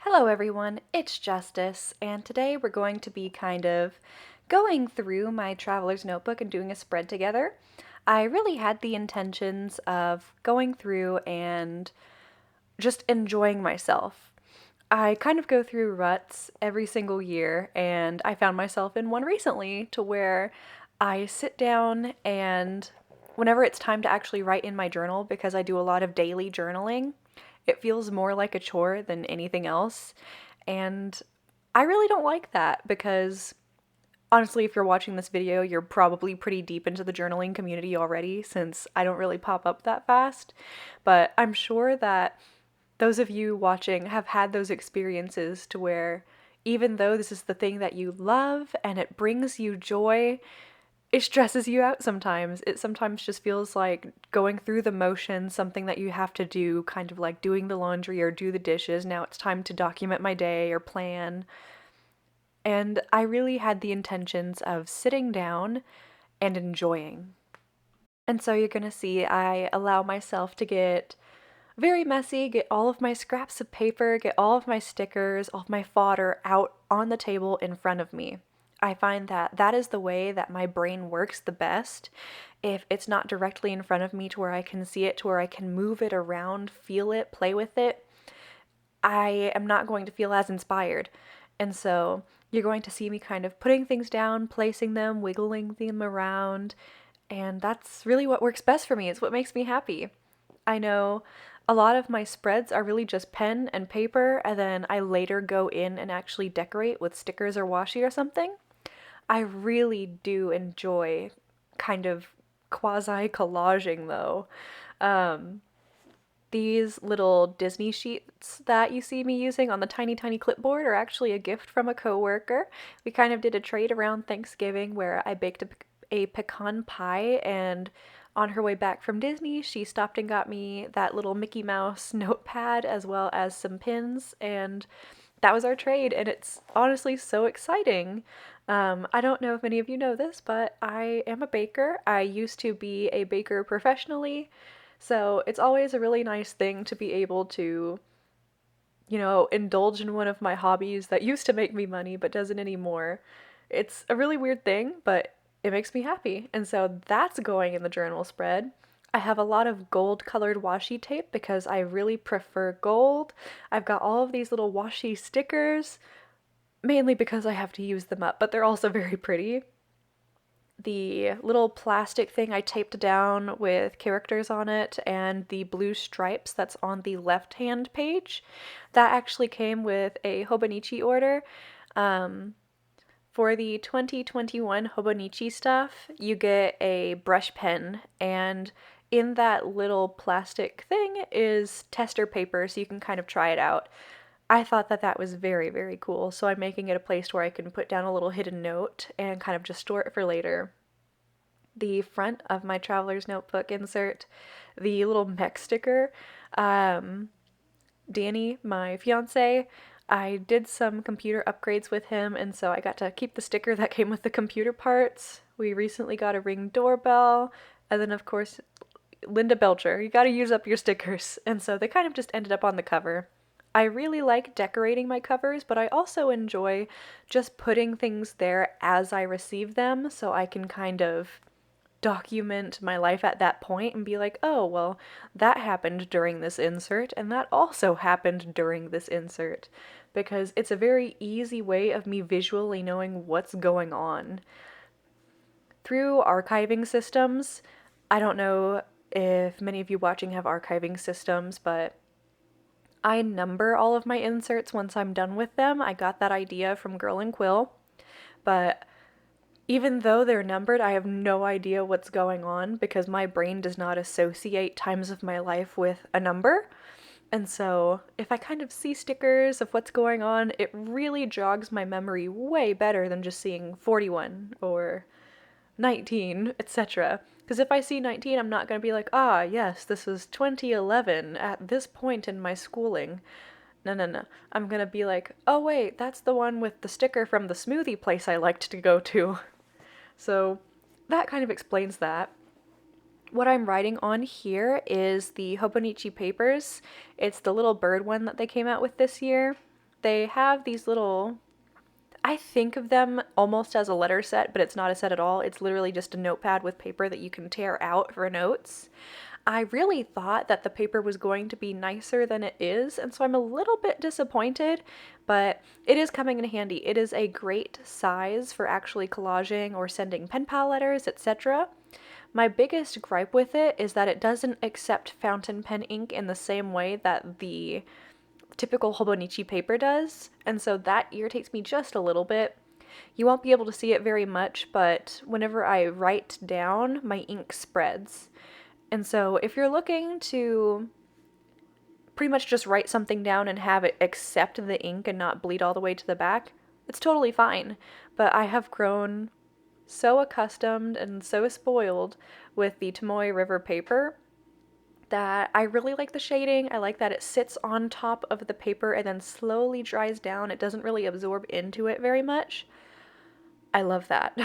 Hello everyone, it's Justice, and today we're going to be kind of going through my traveler's notebook and doing a spread together. I really had the intentions of going through and just enjoying myself. I kind of go through ruts every single year, and I found myself in one recently to where I sit down and whenever it's time to actually write in my journal, because I do a lot of daily journaling, it feels more like a chore than anything else. And I really don't like that because honestly, if you're watching this video, you're probably pretty deep into the journaling community already since I don't really pop up that fast. But I'm sure that those of you watching have had those experiences to where even though this is the thing that you love and it brings you joy, it stresses you out sometimes. It sometimes just feels like going through the motions, something that you have to do, kind of like doing the laundry or do the dishes. Now it's time to document my day or plan. And I really had the intentions of sitting down and enjoying. And so you're going to see I allow myself to get very messy, get all of my scraps of paper, get all of my stickers, all of my fodder out on the table in front of me. I find that that is the way that my brain works the best. If it's not directly in front of me to where I can see it, to where I can move it around, feel it, play with it, I am not going to feel as inspired. And so you're going to see me kind of putting things down, placing them, wiggling them around, and that's really what works best for me. It's what makes me happy. I know a lot of my spreads are really just pen and paper, and then I later go in and actually decorate with stickers or washi or something. I really do enjoy kind of quasi collaging though. Um, these little Disney sheets that you see me using on the tiny, tiny clipboard are actually a gift from a coworker. We kind of did a trade around Thanksgiving where I baked a pecan pie, and on her way back from Disney, she stopped and got me that little Mickey Mouse notepad as well as some pins, and that was our trade, and it's honestly so exciting. I don't know if any of you know this, but I am a baker. I used to be a baker professionally, so it's always a really nice thing to be able to, indulge in one of my hobbies that used to make me money but doesn't anymore. It's a really weird thing, but it makes me happy. And so that's going in the journal spread. I have a lot of gold colored washi tape because I really prefer gold. I've got all of these little washi stickers, mainly because I have to use them up, but they're also very pretty. The little plastic thing I taped down with characters on it and the blue stripes that's on the left hand page, that actually came with a Hobonichi order. Um, for the 2021 Hobonichi stuff, you get a brush pen, and in that little plastic thing is tester paper so you can kind of try it out. I thought that that was very, very cool, so I'm making it a place where I can put down a little hidden note and kind of just store it for later. The front of my traveler's notebook insert, the little mech sticker, um, Danny, my fiance, I did some computer upgrades with him, and so I got to keep the sticker that came with the computer parts. We recently got a Ring doorbell, and then, of course, Linda Belcher. You gotta use up your stickers. And so they kind of just ended up on the cover. I really like decorating my covers, but I also enjoy just putting things there as I receive them so I can kind of document my life at that point and be like, oh, well, that happened during this insert, and that also happened during this insert. Because it's a very easy way of me visually knowing what's going on. Through archiving systems, I don't know if many of you watching have archiving systems, but I number all of my inserts once I'm done with them. I got that idea from Girl and Quill, but even though they're numbered, I have no idea what's going on because my brain does not associate times of my life with a number. And so, if I kind of see stickers of what's going on, it really jogs my memory way better than just seeing 41 or 19, etc. Because if I see 19, I'm not going to be like, ah, yes, this was 2011 at this point in my schooling. No, no, no. I'm going to be like, oh, wait, that's the one with the sticker from the smoothie place I liked to go to. So that kind of explains that. What I'm writing on here is the Hobonichi papers. It's the little bird one that they came out with this year. They have these little, I think of them almost as a letter set, but it's not a set at all. It's literally just a notepad with paper that you can tear out for notes. I really thought that the paper was going to be nicer than it is, and so I'm a little bit disappointed, but it is coming in handy. It is a great size for actually collaging or sending pen pal letters, etc. My biggest gripe with it is that it doesn't accept fountain pen ink in the same way that the typical Hobonichi paper does, and so that irritates me just a little bit. You won't be able to see it very much, but whenever I write down, my ink spreads. And so if you're looking to pretty much just write something down and have it accept the ink and not bleed all the way to the back, it's totally fine. But I have grown so accustomed and so spoiled with the Tomoe River paper that I really like the shading. I like that it sits on top of the paper and then slowly dries down. It doesn't really absorb into it very much. I love that.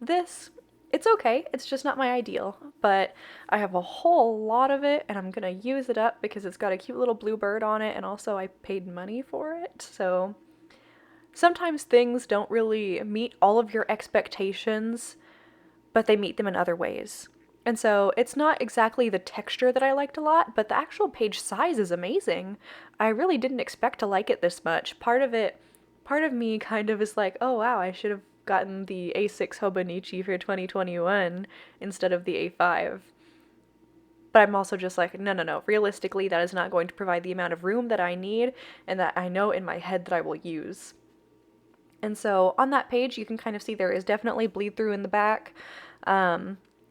This, it's okay. It's just not my ideal, but I have a whole lot of it and I'm gonna use it up because it's got a cute little blue bird on it, and also I paid money for it. So sometimes things don't really meet all of your expectations, but they meet them in other ways. And so it's not exactly the texture that I liked a lot, but the actual page size is amazing. I really didn't expect to like it this much. Part of me kind of is like, oh wow, I should have gotten the A6 Hobonichi for 2021 instead of the A5. But I'm also just like, no. Realistically, that is not going to provide the amount of room that I need and that I know in my head that I will use. And so on that page, you can kind of see there is definitely bleed through in the back.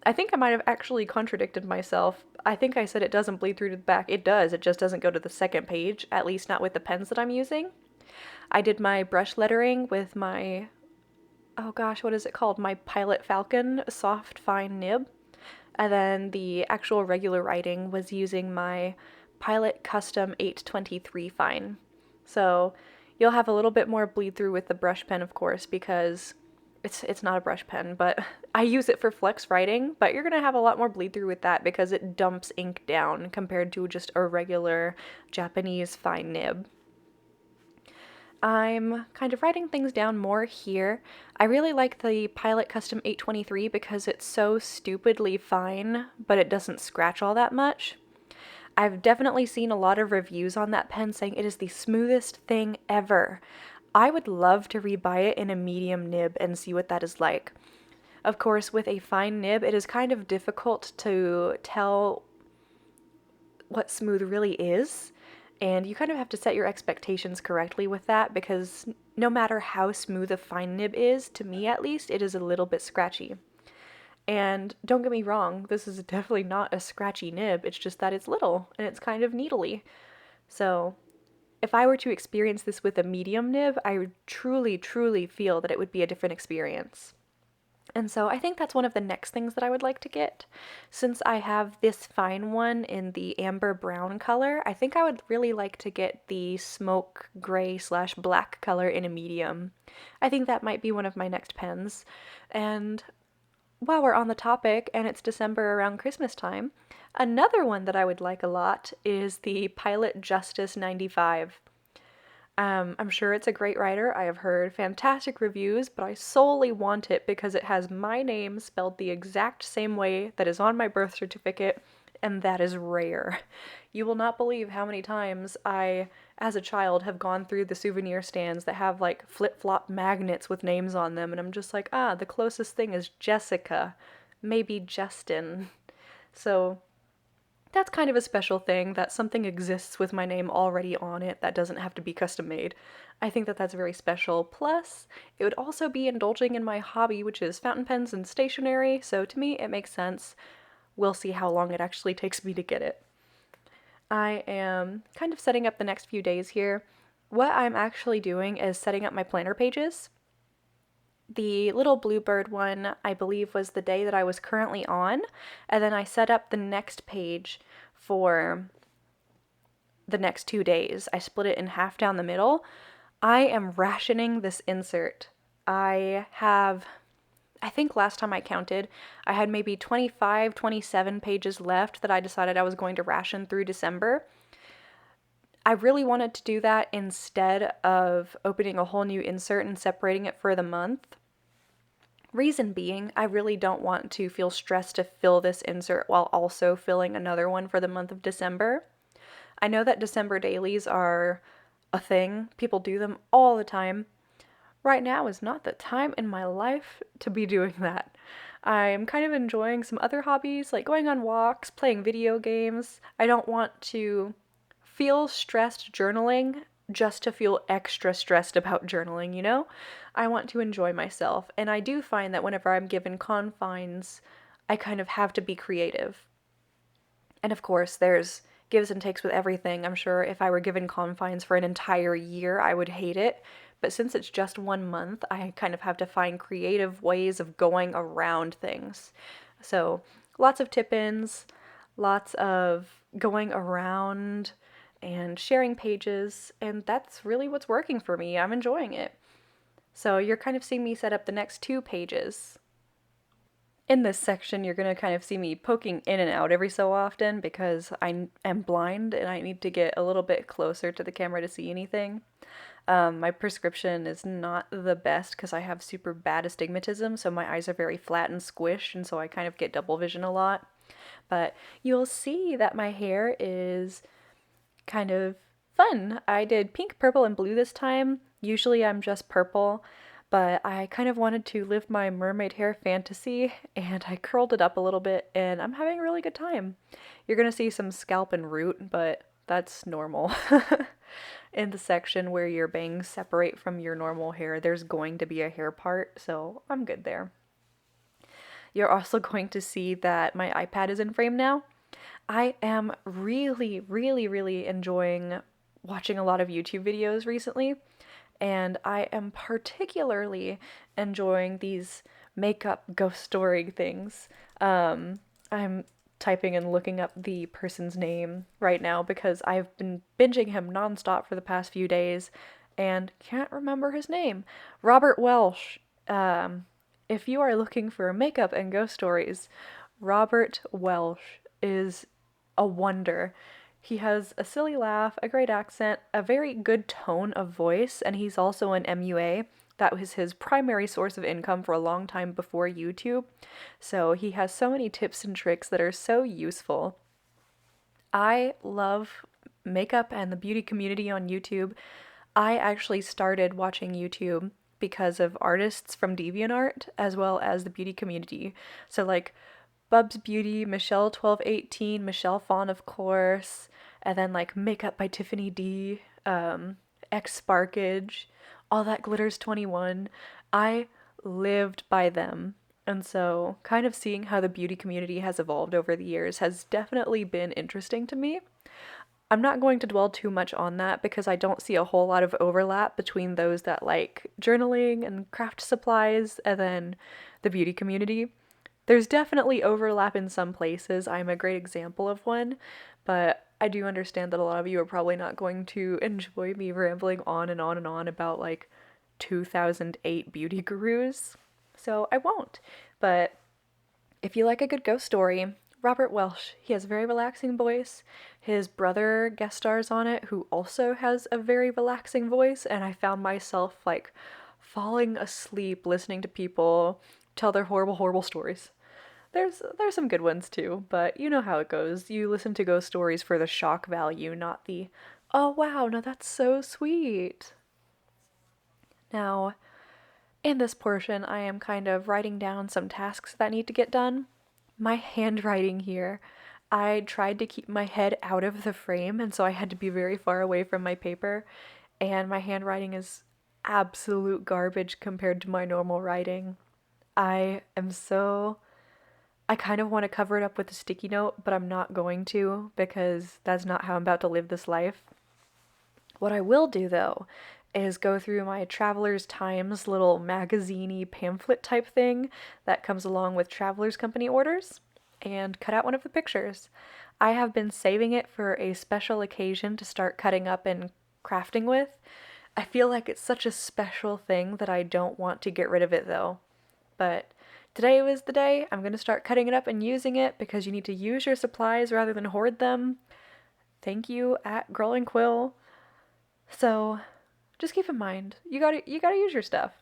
I think I might have actually contradicted myself. I think I said it doesn't bleed through to the back. It does. It just doesn't go to the second page, at least not with the pens that I'm using. I did my brush lettering with my, oh gosh, what is it called? My Pilot Falcon soft fine nib. And then the actual regular writing was using my Pilot Custom 823 fine. So you'll have a little bit more bleed through with the brush pen, of course, because it's not a brush pen, but I use it for flex writing, but you're going to have a lot more bleed through with that because it dumps ink down compared to just a regular Japanese fine nib. I'm kind of writing things down more here. I really like the Pilot Custom 823 because it's so stupidly fine, but it doesn't scratch all that much. I've definitely seen a lot of reviews on that pen saying it is the smoothest thing ever. I would love to rebuy it in a medium nib and see what that is like. Of course, with a fine nib, it is kind of difficult to tell what smooth really is, and you kind of have to set your expectations correctly with that because no matter how smooth a fine nib is, to me at least, it is a little bit scratchy. And don't get me wrong, this is definitely not a scratchy nib, it's just that it's little and it's kind of needly. So if I were to experience this with a medium nib, I would truly feel that it would be a different experience. And so I think that's one of the next things that I would like to get. Since I have this fine one in the amber brown color, I think I would really like to get the smoke gray / black color in a medium. I think that might be one of my next pens. And while we're on the topic, and it's December around Christmas time, another one that I would like a lot is the Pilot Justice 95. I'm sure it's a great writer. I have heard fantastic reviews, but I solely want it because it has my name spelled the exact same way that is on my birth certificate, and that is rare. You will not believe how many times I, as a child, have gone through the souvenir stands that have like flip-flop magnets with names on them, and I'm just like, the closest thing is Jessica, maybe Justin. So that's kind of a special thing that something exists with my name already on it that doesn't have to be custom made. I think that that's very special. Plus, it would also be indulging in my hobby, which is fountain pens and stationery, so to me it makes sense. We'll see how long it actually takes me to get it. I am kind of setting up the next few days here. What I'm actually doing is setting up my planner pages. The little bluebird one, I believe, was the day that I was currently on, and then I set up the next page for the next 2 days. I split it in half down the middle. I am rationing this insert. I think last time I counted, I had maybe 25, 27 pages left that I decided I was going to ration through December. I really wanted to do that instead of opening a whole new insert and separating it for the month. Reason being, I really don't want to feel stressed to fill this insert while also filling another one for the month of December. I know that December dailies are a thing, people do them all the time. Right now is not the time in my life to be doing that. I'm kind of enjoying some other hobbies, like going on walks, playing video games. I don't want to feel stressed journaling just to feel extra stressed about journaling, you know? I want to enjoy myself, and I do find that whenever I'm given confines, I kind of have to be creative. And of course, there's gives and takes with everything. I'm sure if I were given confines for an entire year, I would hate it. But since it's just 1 month, I kind of have to find creative ways of going around things. So, lots of tip ins, lots of going around and sharing pages, and that's really what's working for me. I'm enjoying it. So, you're kind of seeing me set up the next 2 pages. In this section, you're going to kind of see me poking in and out every so often because I am blind and I need to get a little bit closer to the camera to see anything. My prescription is not the best because I have super bad astigmatism, so my eyes are very flat and squished, and so I kind of get double vision a lot. But you'll see that my hair is kind of fun. I did pink, purple, and blue this time. Usually I'm just purple, but I kind of wanted to live my mermaid hair fantasy, and I curled it up a little bit, and I'm having a really good time. You're gonna see some scalp and root, but that's normal. In the section where your bangs separate from your normal hair, there's going to be a hair part, so I'm good there. You're also going to see that my iPad is in frame now. I am really, really, really enjoying watching a lot of YouTube videos recently, and I am particularly enjoying these makeup ghost story things. I'm typing and looking up the person's name right now because I've been binging him nonstop for the past few days and can't remember his name. Robert Welsh. If you are looking for makeup and ghost stories, Robert Welsh is a wonder. He has a silly laugh, a great accent, a very good tone of voice, and he's also an MUA. That was his primary source of income for a long time before YouTube. So he has so many tips and tricks that are so useful. I love makeup and the beauty community on YouTube. I actually started watching YouTube because of artists from DeviantArt as well as the beauty community. So like Bub's Beauty, Michelle 1218, Michelle Fawn, of course, and then like Makeup by Tiffany D, X Sparkage, All That Glitters 21. I lived by them. And so, kind of seeing how the beauty community has evolved over the years has definitely been interesting to me. I'm not going to dwell too much on that because I don't see a whole lot of overlap between those that like journaling and craft supplies and then the beauty community. There's definitely overlap in some places. I'm a great example of one, but I do understand that a lot of you are probably not going to enjoy me rambling on and on and on about like 2008 beauty gurus. So I won't. But if you like a good ghost story, Robert Welsh, he has a very relaxing voice. His brother guest stars on it, who also has a very relaxing voice, and I found myself like falling asleep listening to people tell their horrible, horrible stories. There's some good ones too, but you know how it goes. You listen to ghost stories for the shock value, not the, oh wow, no, that's so sweet. Now, in this portion, I am kind of writing down some tasks that need to get done. My handwriting here, I tried to keep my head out of the frame, and so I had to be very far away from my paper, and my handwriting is absolute garbage compared to my normal writing. I am so I kind of want to cover it up with a sticky note, but I'm not going to because that's not how I'm about to live this life. What I will do though is go through my Traveler's Times little magazine-y pamphlet type thing that comes along with Traveler's Company orders and cut out one of the pictures. I have been saving it for a special occasion to start cutting up and crafting with. I feel like it's such a special thing that I don't want to get rid of it though. But today was the day. I'm going to start cutting it up and using it because you need to use your supplies rather than hoard them. Thank you at Girl and Quill. So just keep in mind, you gotta use your stuff.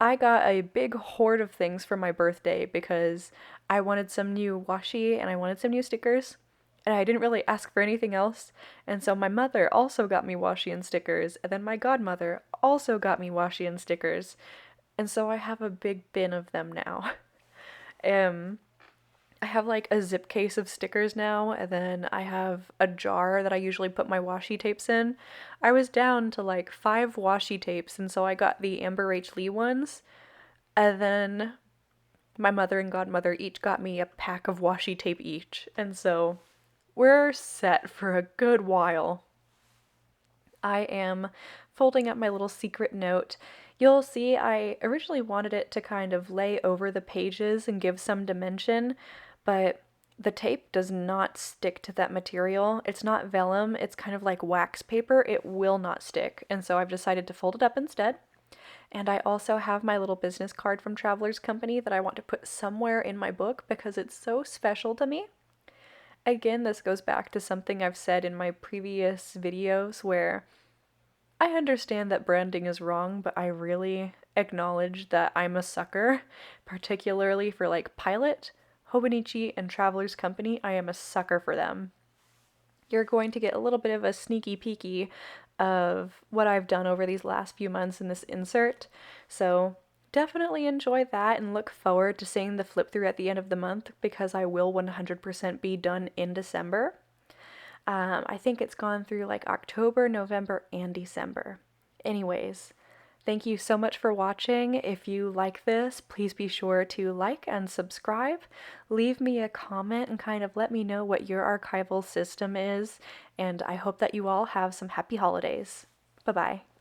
I got a big hoard of things for my birthday because I wanted some new washi and I wanted some new stickers. And I didn't really ask for anything else. And so my mother also got me washi and stickers. And then my godmother also got me washi and stickers. And so I have a big bin of them now. Um, I have like a zip case of stickers now, and then I have a jar that I usually put my washi tapes in. I was down to like 5 washi tapes, and so I got the Amber Rach Lee ones. And then my mother and godmother each got me a pack of washi tape each. And so we're set for a good while. I am folding up my little secret note. You'll see I originally wanted it to kind of lay over the pages and give some dimension, but the tape does not stick to that material. It's not vellum, it's kind of like wax paper. It will not stick. And so I've decided to fold it up instead. And I also have my little business card from Traveler's Company that I want to put somewhere in my book because it's so special to me. Again, this goes back to something I've said in my previous videos where I understand that branding is wrong, but I really acknowledge that I'm a sucker, particularly for like Pilot, Hobonichi, and Traveler's Company. I am a sucker for them. You're going to get a little bit of a sneaky peeky of what I've done over these last few months in this insert. So definitely enjoy that and look forward to seeing the flip through at the end of the month because I will 100% be done in December. I think it's gone through like October, November, and December. Anyways, thank you so much for watching. If you like this, please be sure to like and subscribe. Leave me a comment and kind of let me know what your archival system is. And I hope that you all have some happy holidays. Bye bye.